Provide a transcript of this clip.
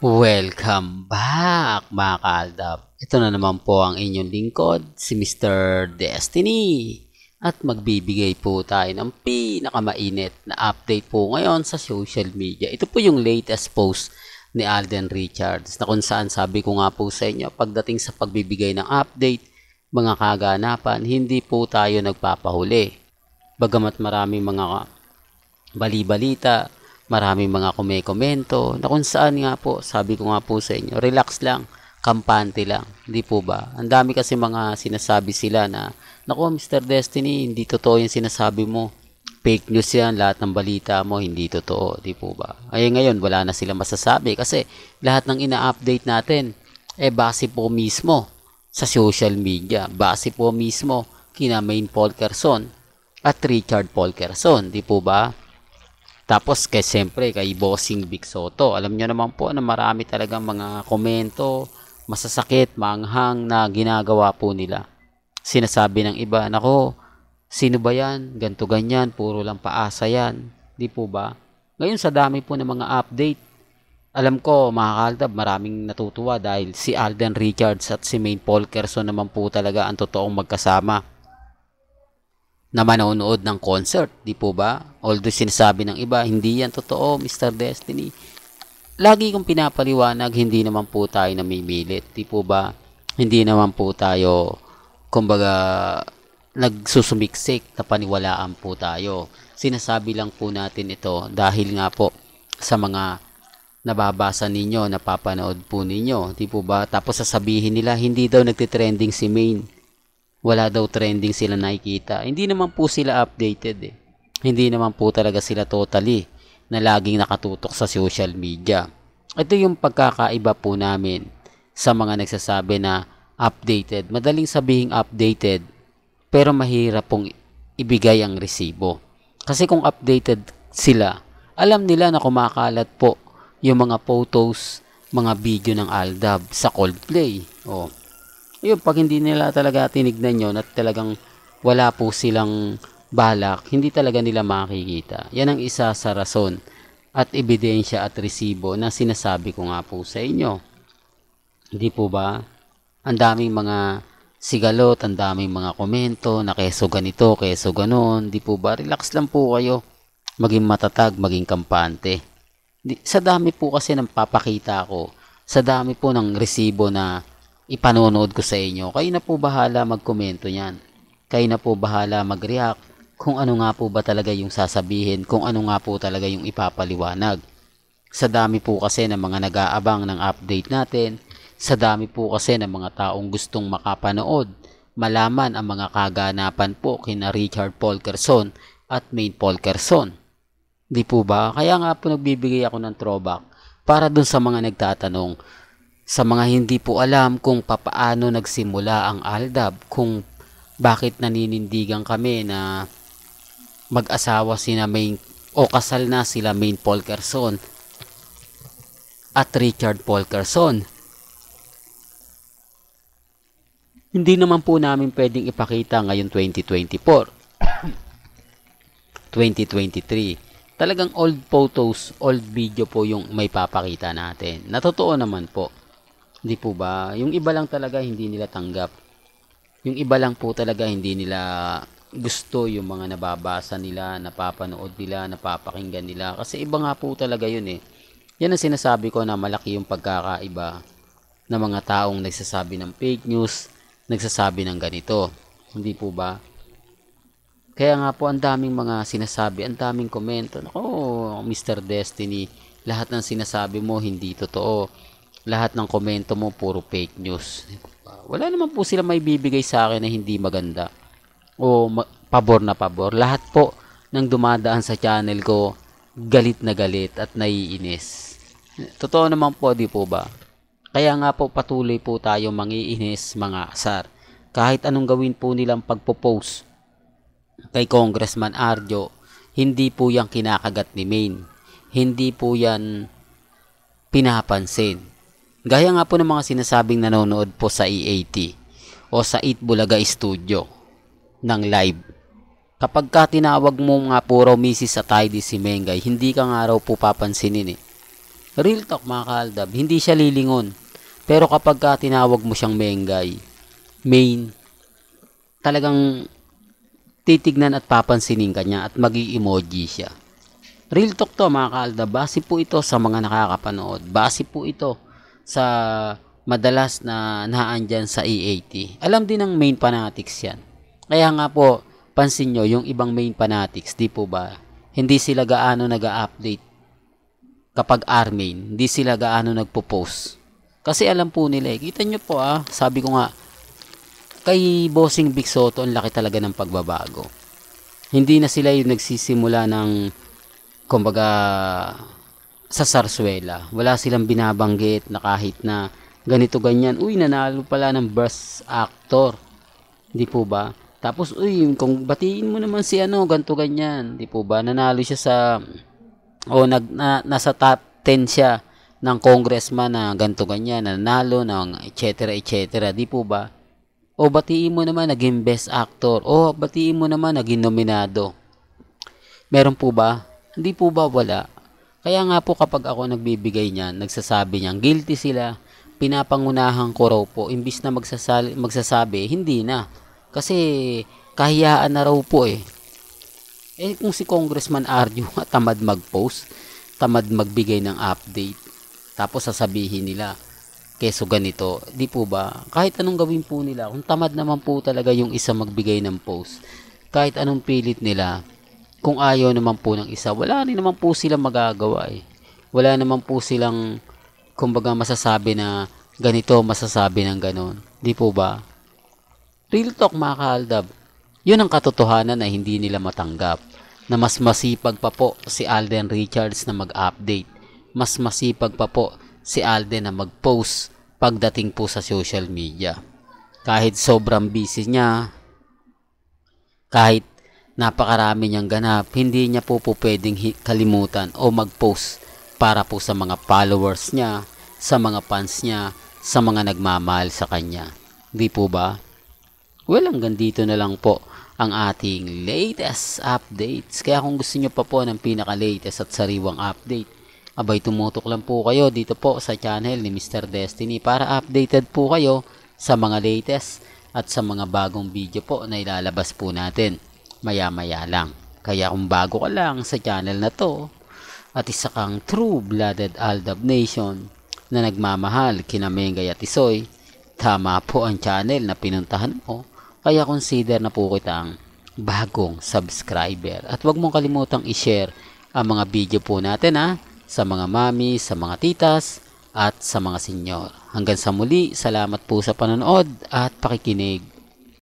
Welcome back mga kaaldab. Ito na naman po ang inyong lingkod, si Mr. Destiny. At magbibigay po tayo ng pinakamainit na update po ngayon sa social media. Ito po yung latest post ni Alden Richards na kung saan sabi ko nga po sa inyo, pagdating sa pagbibigay ng update, mga kaganapan, hindi po tayo nagpapahuli. Bagamat maraming mga bali-balita, maraming mga komento na kung saan nga po, sabi ko nga po sa inyo, relax lang, kampante lang, hindi po ba? Ang dami kasi mga sinasabi sila na, naku Mr. Destiny, hindi totoo yung sinasabi mo. Fake news yan, lahat ng balita mo, hindi totoo, di po ba? Ay ngayon, wala na sila masasabi kasi lahat ng ina-update natin, base po mismo sa social media, base po mismo kina Maine Polkerson at Richard Polkerson, di po ba? Tapos siyempre kay Bossing Big Soto. Alam nyo naman po na marami talagang mga komento, masasakit, manghang na ginagawa po nila. Sinasabi ng iba, nako, sino ba yan? Ganto ganyan, puro lang paasa yan. Di po ba? Ngayon sa dami po ng mga update, alam ko mga kaaldab, maraming natutuwa dahil si Alden Richards at si Maine Polkerson naman po talaga ang totoong magkasama na manonood ng concert, di po ba? Although sinasabi ng iba, hindi yan totoo, Mr. Destiny. Lagi kong pinapaliwanag, hindi naman po tayo namimilit, di po ba? Hindi naman po tayo, kumbaga, nagsusumiksik na paniwalaan po tayo. Sinasabi lang po natin ito dahil nga po sa mga nababasa ninyo, napapanood po ninyo, di po ba? Tapos sasabihin nila, hindi daw nagtitrending si Maine. Wala daw trending sila nakikita. Hindi naman po sila updated eh. Hindi naman po talaga sila totally na laging nakatutok sa social media. Ito yung pagkakaiba po namin sa mga nagsasabi na updated. Madaling sabihing updated pero mahirap pong ibigay ang resibo. Kasi kung updated sila, alam nila na kumakalat po yung mga photos, mga video ng Aldab sa Coldplay. Yun, pag hindi nila talaga tinignan yun at talagang wala po silang balak, hindi talaga nila makikita. Yan ang isa sa rason at ebidensya at resibo na sinasabi ko nga po sa inyo. Hindi po ba? Ang daming mga sigalot, ang daming mga komento na keso ganito, keso ganon. Hindi po ba? Relax lang po kayo. Maging matatag, maging kampante. Sa dami po kasi ng papakita ko, sa dami po ng resibo na ipanonood ko sa inyo, kayo na po bahala magkomento niyan. Kayo na po bahala mag-react kung ano nga po ba talaga yung sasabihin, kung ano nga po talaga yung ipapaliwanag. Sa dami po kasi ng mga nag-aabang ng update natin, sa dami po kasi ng mga taong gustong makapanood, malaman ang mga kaganapan po kina Richard Polkerson at Maine Polkerson. Di po ba? Kaya nga po nagbibigay ako ng throwback para dun sa mga nagtatanong, sa mga hindi po alam kung papaano nagsimula ang Aldab, kung bakit naninindigan kami na mag-asawa sina Maine o kasal na sila Maine Polkerson at Richard Polkerson. Hindi naman po namin pwedeng ipakita ngayon 2024, 2023. Talagang old photos, old video po yung may papakita natin. Na totoo naman po. Hindi po ba? Yung iba lang talaga hindi nila tanggap. Yung iba lang po talaga hindi nila gusto yung mga nababasa nila, napapanood nila, napapakinggan nila. Kasi iba nga po talaga yun eh. Yan ang sinasabi ko na malaki yung pagkakaiba ng mga taong nagsasabi ng fake news, nagsasabi ng ganito. Hindi po ba? Kaya nga po ang daming mga sinasabi, ang daming komento. Nako, Mr. Destiny, lahat ng sinasabi mo hindi totoo. Lahat ng komento mo puro fake news. Wala naman po sila may bibigay sa akin na hindi maganda o pabor na pabor. Lahat po ng dumadaan sa channel ko galit na galit at naiinis. Totoo naman po, di po ba? Kaya nga po patuloy po tayo mangiinis, mga asar. Kahit anong gawin po nilang pagpo-post kay Congressman Arjo, hindi po yan kinakagat ni Maine. Hindi po yan pinapansin. Gaya nga po ng mga sinasabing nanonood po sa EAT o sa Eat Bulaga Studio ng live. Kapag ka tinawag mo nga po raw misis at ID si Mengay, hindi ka nga raw po papansinin eh. Real talk mga kaaldab, hindi siya lilingon. Pero kapag ka tinawag mo siyang Mengay, main, talagang titignan at papansinin ka niya at magi-emoji siya. Real talk to mga kaaldab, base po ito sa mga nakakapanood. Base po ito sa madalas na naandyan sa EAT. Alam din ng main fanatics yan. Kaya nga po, pansin nyo, yung ibang main fanatics, di po ba, hindi sila gaano nag-update kapag R-main, hindi sila gaano nagpo-post. Kasi alam po nila kita nyo po sabi ko nga, kay Bossing Big Soto, ang laki talaga ng pagbabago. Hindi na sila yung nagsisimula ng, kumbaga, sa sarsuela. Wala silang binabanggit na kahit na ganito ganyan, uy, nanalo pala ng best actor. Di po ba? Tapos, uy, kung batiin mo naman si ganito ganyan. Di po ba? Nanalo siya sa, nasa top 10 siya ng congressman na ganito ganyan, nanalo ng etc. Di po ba? O batiin mo naman naging best actor. O batiin mo naman naging nominado. Meron po ba? Hindi po ba wala? Kaya nga po kapag ako nagbibigay niyan, nagsasabi niyan, guilty sila, pinapangunahan ko raw po, imbis na magsasabi, hindi na. Kasi kahiyaan na raw po kung si Congressman Arjo tamad mag-post, tamad magbigay ng update, tapos sasabihin nila, keso ganito, di po ba? Kahit anong gawin po nila, kung tamad naman po talaga yung isa magbigay ng post, kahit anong pilit nila, kung ayaw naman po ng isa, wala rin naman po silang magagawa Wala naman po silang, kumbaga masasabi na ganito, masasabi ng ganon. Di po ba? Real talk mga kaaldab. Yun ang katotohanan na hindi nila matanggap. Na mas masipag pa po si Alden Richards na mag-update. Mas masipag pa po si Alden na mag-post pagdating po sa social media. Kahit sobrang busy niya, kahit napakarami niyang ganap, hindi niya po pwedeng kalimutan o mag-post para po sa mga followers niya, sa mga fans niya, sa mga nagmamahal sa kanya. Di po ba? Well, hanggang dito na lang po ang ating latest updates. Kaya kung gusto nyo pa po ng pinaka-latest at sariwang update, abay tumutok lang po kayo dito po sa channel ni Mr. Destiny para updated po kayo sa mga latest at sa mga bagong video po na ilalabas po natin maya-maya lang. Kaya kung bago ka lang sa channel na to at isa kang true-blooded Aldab Nation na nagmamahal kina Mengay at Isoy, tama po ang channel na pinuntahan mo. Kaya consider na po kitang bagong subscriber. At huwag mong kalimutang i-share ang mga video po natin sa mga mami, sa mga titas, at sa mga senyor. Hanggang sa muli, salamat po sa panonood at pakikinig.